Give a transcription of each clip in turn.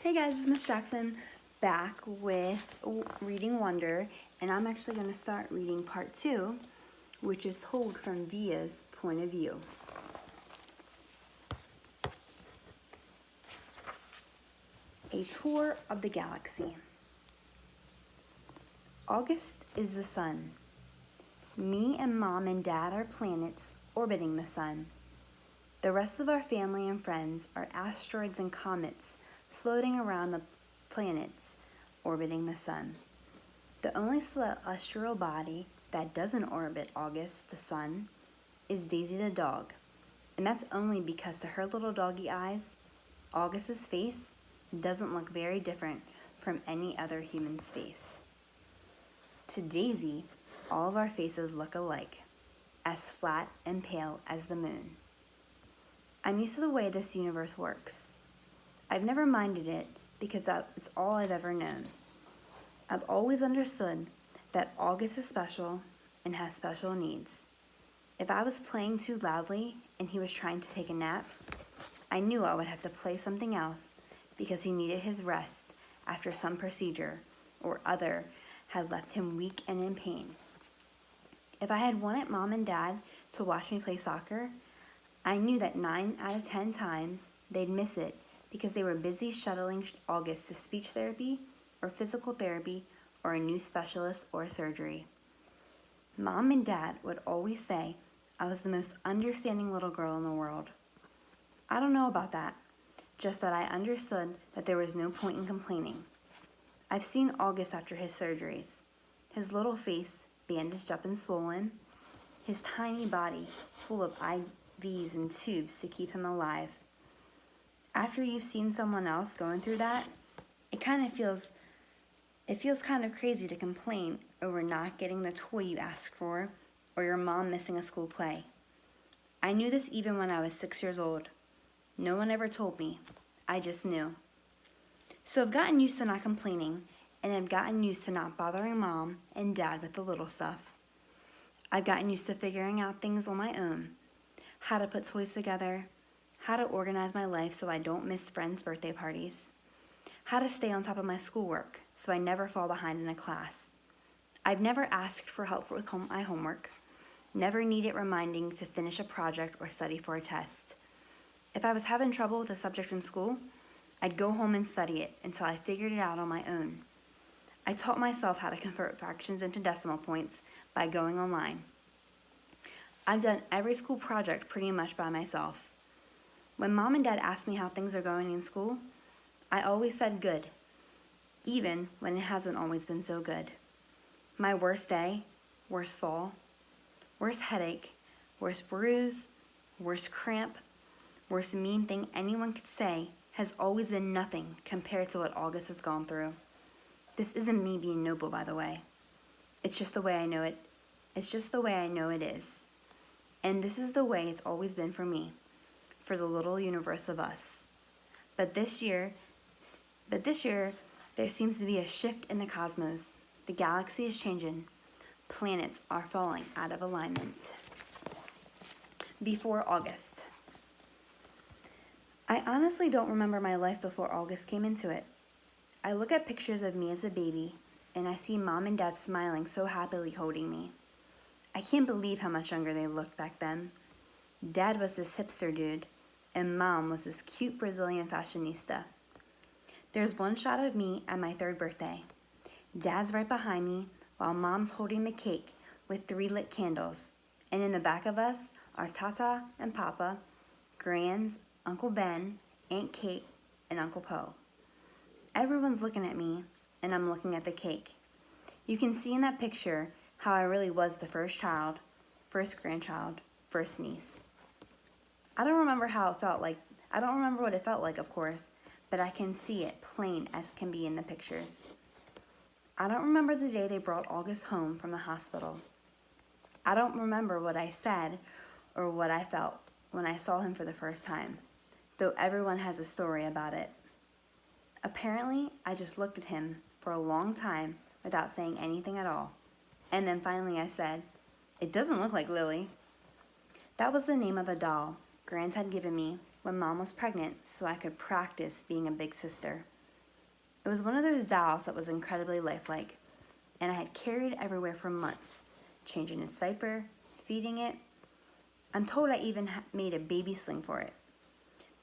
Hey guys, it's Miss Jackson back with Reading Wonder, and I'm actually going to start reading part 2, which is told from Via's point of view. A Tour of the Galaxy. August is the sun. Me and Mom and Dad are planets orbiting the sun. The rest of our family and friends are asteroids and comets floating around the planets orbiting the sun. The only celestial body that doesn't orbit August, the sun, is Daisy the dog. And that's only because to her little doggy eyes, August's face doesn't look very different from any other human's face. To Daisy, all of our faces look alike, as flat and pale as the moon. I'm used to the way this universe works. I've never minded it because it's all I've ever known. I've always understood that August is special and has special needs. If I was playing too loudly and he was trying to take a nap, I knew I would have to play something else because he needed his rest after some procedure or other had left him weak and in pain. If I had wanted Mom and Dad to watch me play soccer, I knew that 9 out of 10 times they'd miss it because they were busy shuttling August to speech therapy or physical therapy or a new specialist or surgery. Mom and Dad would always say I was the most understanding little girl in the world. I don't know about that, just that I understood that there was no point in complaining. I've seen August after his surgeries. His little face bandaged up and swollen, his tiny body full of IVs and tubes to keep him alive. After you've seen someone else going through that, it feels kind of crazy to complain over not getting the toy you asked for or your mom missing a school play. I knew this even when I was 6 years old. No one ever told me. I just knew. So I've gotten used to not complaining, and I've gotten used to not bothering Mom and Dad with the little stuff. I've gotten used to figuring out things on my own. How to put toys together, how to organize my life so I don't miss friends' birthday parties, how to stay on top of my schoolwork so I never fall behind in a class. I've never asked for help with my homework, never needed reminding to finish a project or study for a test. If I was having trouble with a subject in school, I'd go home and study it until I figured it out on my own. I taught myself how to convert fractions into decimal points by going online. I've done every school project pretty much by myself. When Mom and Dad ask me how things are going in school, I always said good, even when it hasn't always been so good. My worst day, worst fall, worst headache, worst bruise, worst cramp, worst mean thing anyone could say has always been nothing compared to what August has gone through. This isn't me being noble, by the way. It's just the way I know it. It's just the way I know it is. And this is the way it's always been for me, for the little universe of us. But this year, there seems to be a shift in the cosmos. The galaxy is changing. Planets are falling out of alignment. Before August. I honestly don't remember my life before August came into it. I look at pictures of me as a baby, and I see Mom and Dad smiling so happily holding me. I can't believe how much younger they looked back then. Dad was this hipster dude, and Mom was this cute Brazilian fashionista. There's one shot of me at my 3rd birthday. Dad's right behind me, while Mom's holding the cake with 3 lit candles. And in the back of us are Tata and Papa, Grands, Uncle Ben, Aunt Kate, and Uncle Poe. Everyone's looking at me, and I'm looking at the cake. You can see in that picture how I really was the first child, first grandchild, first niece. I don't remember what it felt like, of course, but I can see it plain as can be in the pictures. I don't remember the day they brought August home from the hospital. I don't remember what I said or what I felt when I saw him for the first time, though everyone has a story about it. Apparently, I just looked at him for a long time without saying anything at all. And then finally I said, "It doesn't look like Lily." That was the name of the doll Grant had given me when Mom was pregnant so I could practice being a big sister. It was one of those dolls that was incredibly lifelike, and I had carried everywhere for months, changing its diaper, feeding it. I'm told I even made a baby sling for it.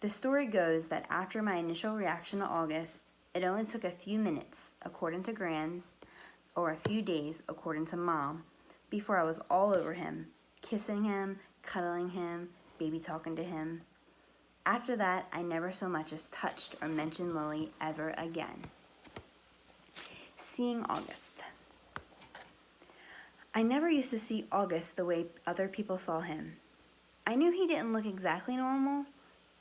The story goes that after my initial reaction to August, it only took a few minutes, according to Grands, or a few days, according to Mom, before I was all over him, kissing him, cuddling him, baby talking to him. After that, I never so much as touched or mentioned Lily ever again. Seeing August. I never used to see August the way other people saw him. I knew he didn't look exactly normal,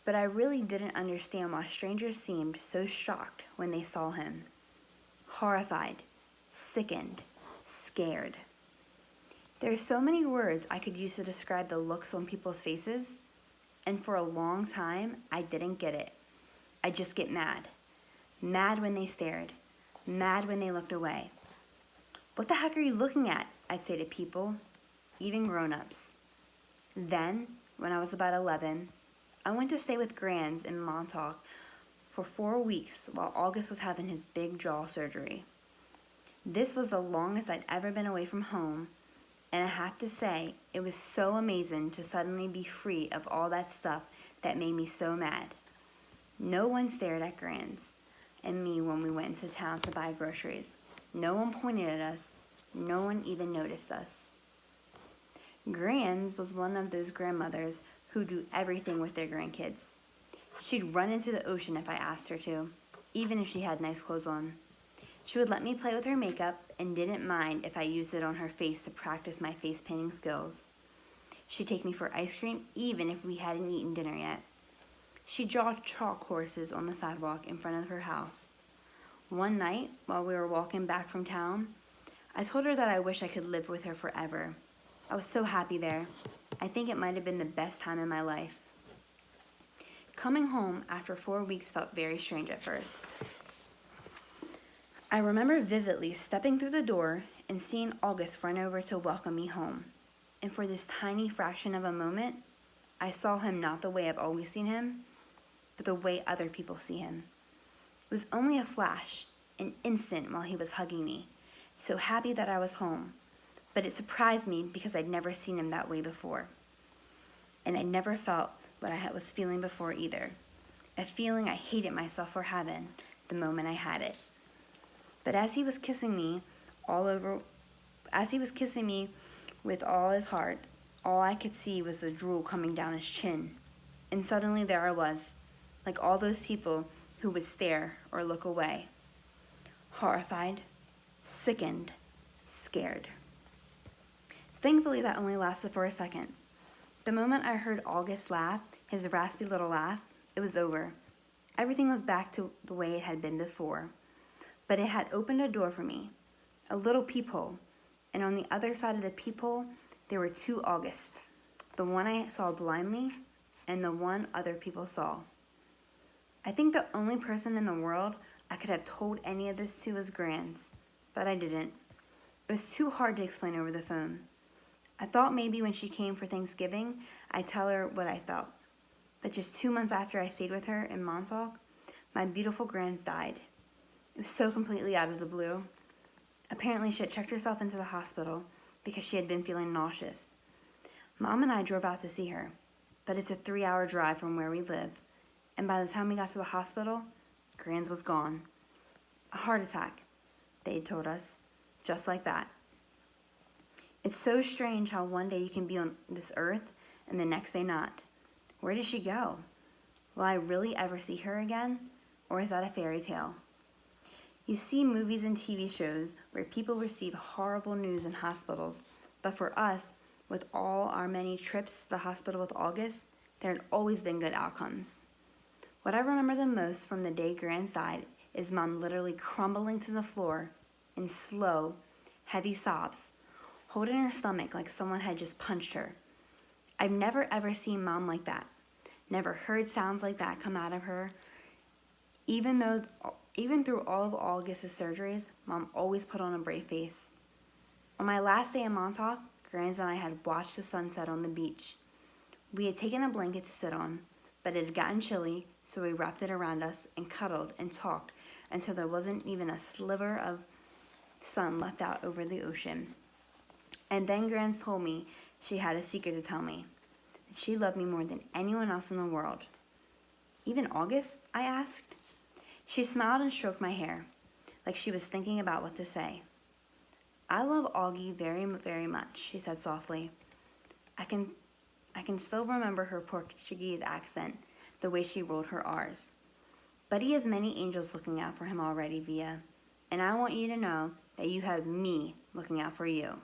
but I really didn't understand why strangers seemed so shocked when they saw him. Horrified, sickened, scared. There are so many words I could use to describe the looks on people's faces, and for a long time, I didn't get it. I'd just get mad. Mad when they stared. Mad when they looked away. What the heck are you looking at? I'd say to people, even grown-ups. Then, when I was about 11, I went to stay with Grands in Montauk for 4 weeks while August was having his big jaw surgery. This was the longest I'd ever been away from home, and I have to say, it was so amazing to suddenly be free of all that stuff that made me so mad. No one stared at Grands and me when we went into town to buy groceries. No one pointed at us. No one even noticed us. Grands was one of those grandmothers who do everything with their grandkids. She'd run into the ocean if I asked her to, even if she had nice clothes on. She would let me play with her makeup and didn't mind if I used it on her face to practice my face painting skills. She'd take me for ice cream even if we hadn't eaten dinner yet. She'd draw chalk horses on the sidewalk in front of her house. One night, while we were walking back from town, I told her that I wish I could live with her forever. I was so happy there. I think it might have been the best time in my life. Coming home after 4 weeks felt very strange at first. I remember vividly stepping through the door and seeing August run over to welcome me home. And for this tiny fraction of a moment, I saw him not the way I've always seen him, but the way other people see him. It was only a flash, an instant while he was hugging me, so happy that I was home. But it surprised me because I'd never seen him that way before. And I never felt what I was feeling before either. A feeling I hated myself for having the moment I had it. But as he was kissing me with all his heart, all I could see was the drool coming down his chin. And suddenly there I was, like all those people who would stare or look away. Horrified, sickened, scared. Thankfully, that only lasted for a second. The moment I heard August laugh, his raspy little laugh, it was over. Everything was back to the way it had been before. But it had opened a door for me, a little peephole, and on the other side of the peephole, there were 2 Augusts, the one I saw blindly and the one other people saw. I think the only person in the world I could have told any of this to was Grands, but I didn't. It was too hard to explain over the phone. I thought maybe when she came for Thanksgiving, I'd tell her what I felt. But just 2 months after I stayed with her in Montauk, my beautiful Grands died. It was so completely out of the blue. Apparently, she had checked herself into the hospital because she had been feeling nauseous. Mom and I drove out to see her, but it's a 3-hour drive from where we live, and by the time we got to the hospital, Grands was gone. A heart attack, they told us, just like that. It's so strange how one day you can be on this earth and the next day not. Where did she go? Will I really ever see her again, or is that a fairy tale? You see movies and TV shows where people receive horrible news in hospitals, but for us, with all our many trips to the hospital with August, there had always been good outcomes. What I remember the most from the day Grands died is Mom literally crumbling to the floor in slow, heavy sobs, holding her stomach like someone had just punched her. I've never ever seen Mom like that, never heard sounds like that come out of her. Even through all of August's surgeries, Mom always put on a brave face. On my last day in Montauk, Grands and I had watched the sunset on the beach. We had taken a blanket to sit on, but it had gotten chilly, so we wrapped it around us and cuddled and talked until there wasn't even a sliver of sun left out over the ocean. And then Grans told me she had a secret to tell me, that she loved me more than anyone else in the world. Even August? I asked. She smiled and stroked my hair, like she was thinking about what to say. I love Augie very, very much, she said softly. I can still remember her Portuguese accent, the way she rolled her R's. But he has many angels looking out for him already, Via. And I want you to know that you have me looking out for you.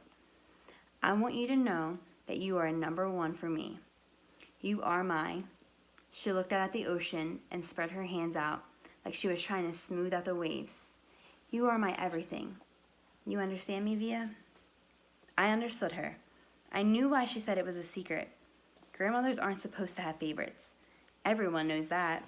I want you to know that you are number one for me. You are my... She looked out at the ocean and spread her hands out like she was trying to smooth out the waves. You are my everything. You understand me, Via? I understood her. I knew why she said it was a secret. Grandmothers aren't supposed to have favorites. Everyone knows that.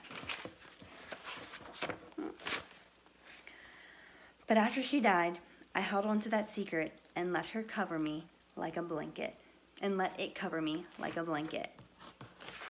But after she died, I held on to that secret and let her cover me like a blanket. And let it cover me like a blanket.